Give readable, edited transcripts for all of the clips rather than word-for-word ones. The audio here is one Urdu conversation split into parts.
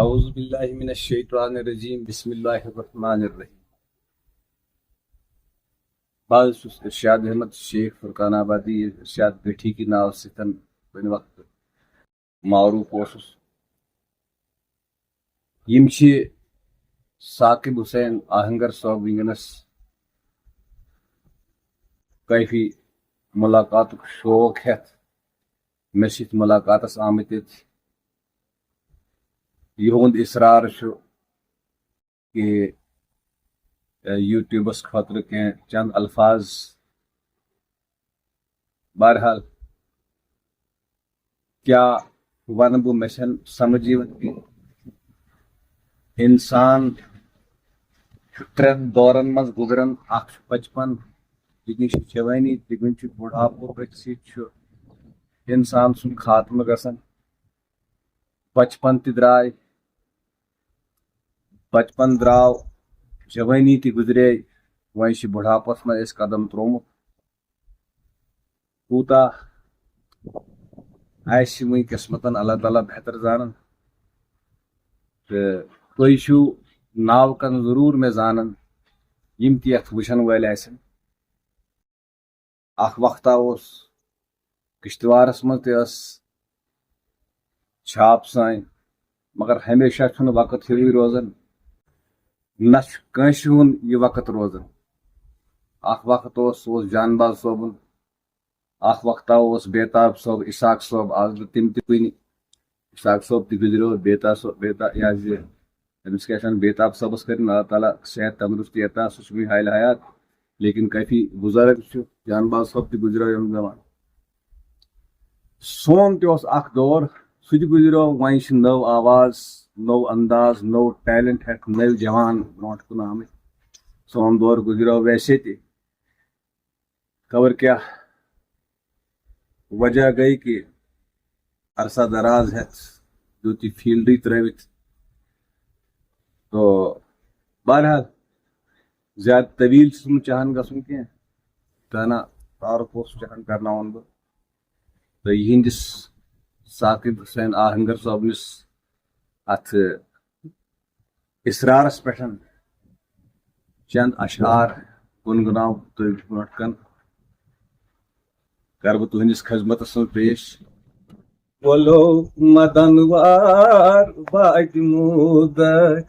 اعوذ باللہ من الشیطان الرجیم بسم اللہ الرحمن الرحیم بعض ارشاد احمد شیخ فرقان آبادی ارشاد بیٹھی کی ناو ستن بن وقت معروف اوسس یم چھ ثاقب حسین آہنگر صاحب ونکس کیفی ملاقات شوق ہیت مے ست ملاقاتس آمت یہند اصرار کہ یوٹیوبس خاطر کی چند الفاظ بہرحال کیا ون بہ مے سمجھ انسان ترین دورن مز گزران اخ بچپن دگن جوانی دگن بڑھاپہ پتہ ست انسان سن خاتمہ گژھان بچپن تہ درائے بچپن دراو جوانی تہ گزرے وۄنۍ چھ بڑھاپس منٛز اَسہِ قدم ترومُت کوٗتاہ آسہِ وۄنۍ قسمتن اللہ تعالیٰ بہتر زانان تہٕ تُہۍ چھِو ناو کن ضروٗر مےٚ زانان یِم تہِ یتھ وٕچھن وٲلۍ آسن اکھ وقتا اوس کشتوارس منٛز تہِ ٲس چھاپ سٲنۍ مگر ہمیشہ چھُنہٕ وقت ہیوٗے روزان نہ چھُ کٲنٛسہِ ہُنٛد یہِ وقت روزان اکھ وقت اوس سُہ اوس جان باز صٲبُن اکھ وقتا اوس بیتاب صٲب اسحاق صٲب آز نہٕ تِم تہِ کُنہِ اسحاق صٲب تہِ گُزریو یہِ حظ یہِ أمِس کیٛاہ چھِ وَنان بیتاب صٲبس کٔرِنۍ اللہ تعالیٰ صحت تندرستی عطا سُہ چھُ وٕنہِ حالہِ حیات لیکن کٲفی بُزرگ چھُ جان باز صٲب تہِ گُزریو ییٚمہِ زمان سون تہِ اوس اکھ دور سُہ تہِ گُزریو وۄنۍ چھِ نٔو آواز نوٚو انداز نوٚو ٹیلنٹ ہیٚتھ نٔوۍ جوان برونٛٹھ کُن آمٕتۍ سون دور گُزریو ویسے تہِ خبر کیٛاہ وجہ گٔے کہ عرصہ دراز ہیٚتھ دیُت یہِ فیٖلڈٕے ترٲوِتھ تو بہرحال زیادٕ طویل چھُس نہٕ چاہان گژھُن کینٛہہ تہنا تعارُف اوس چاہان کرناوُن بہٕ تہٕ یِہنٛدِس ثاقب حسین آہنگر صٲبنِس اتھ اصرارس پٮ۪ٹھ چند اشعار گُنگناو تُہۍ برونٛٹھ کن کر بہٕ تُہنٛدِس خدمتس منٛز پیش بولو مدن وار باتہِ مودت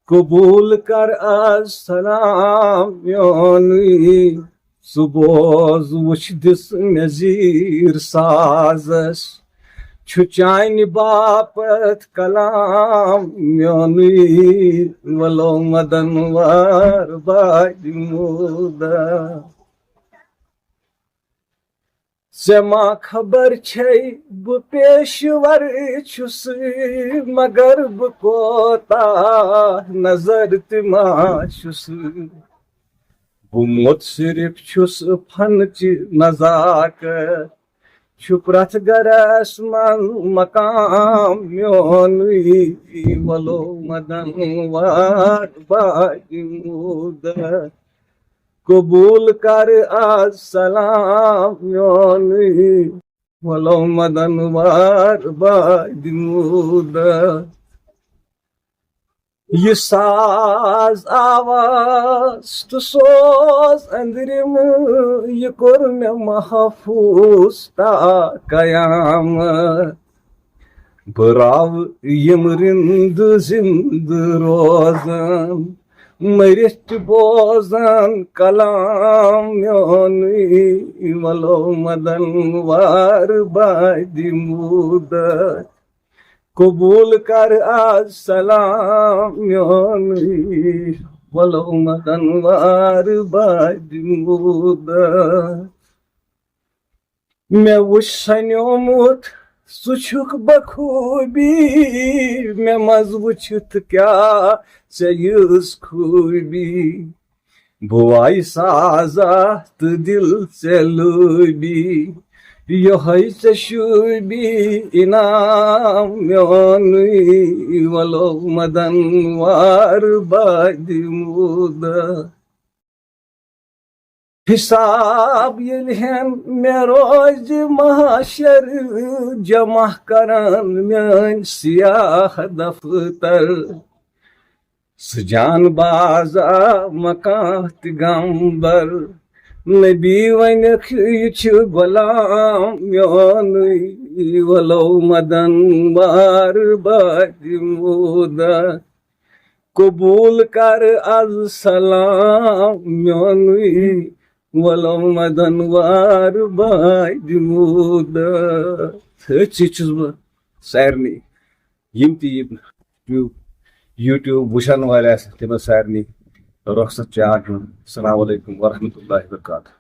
قبول کر آز سلام میونٕے ژٕ بوز وٕچھ دِس مےٚ زیٖر سازس چھُ چانہِ باپتھ کلام میونٕے ولو مدن وار باتہِ مودت ژےٚ ما خبر چھے بہٕ پیشور چھُس مگر بہٕ کوتاہ نظر تہِ ما چھُس بہٕ مُتصرف چھُس فنچہِ نزاکت چھُ پرٛٮ۪تھ گرس منٛز مقام میونٕے ولو مدن وار باتہِ مودت قبول کر آز سلام میونٕے ولو مدن وار باتہِ مودت یہ ساز آواز تہٕ سوز أنٛدرِم یہِ کوٚر مےٚ محفوٗظ تا قیامت بہٕ راوٕ یِم رِندٕ زِندٕ روزان مٔرِتھ تہِ بوزان کلام میونٕے ولو مدن وار باتہِ مودت قبول کر آز سلام میونٕے ولو مدن وار باتہِ مودت مےٚ وٕچھ سنیومُت سُہ چھُکھ بخوٗبی مےٚ منٛز وٕچھِتھ کیٛاہ ژےٚ یۭژ خوٗبی بہٕ وایہِ سازا تہٕ دِل ژےٚ لٲبی یِہوٚے ژےٚ شوٗبی انعام میونٕے ولو مدن وار باتہِ مودت حساب یلہن مے روز محشر جمع کران میان سیاہ دفتر سجان بازا مکان غمبر نبی ونکھ یہ چھ غلام میون ولو مدن بار باد مودا قبول کر از سلام میون ولو مدن وار باد مودا چھس بہ سارنی یم تہ یوٹیوب وچھن والے تمن سارنی رخصت چاہت السلام علیکم ورحمۃ اللہ وبرکاتہ.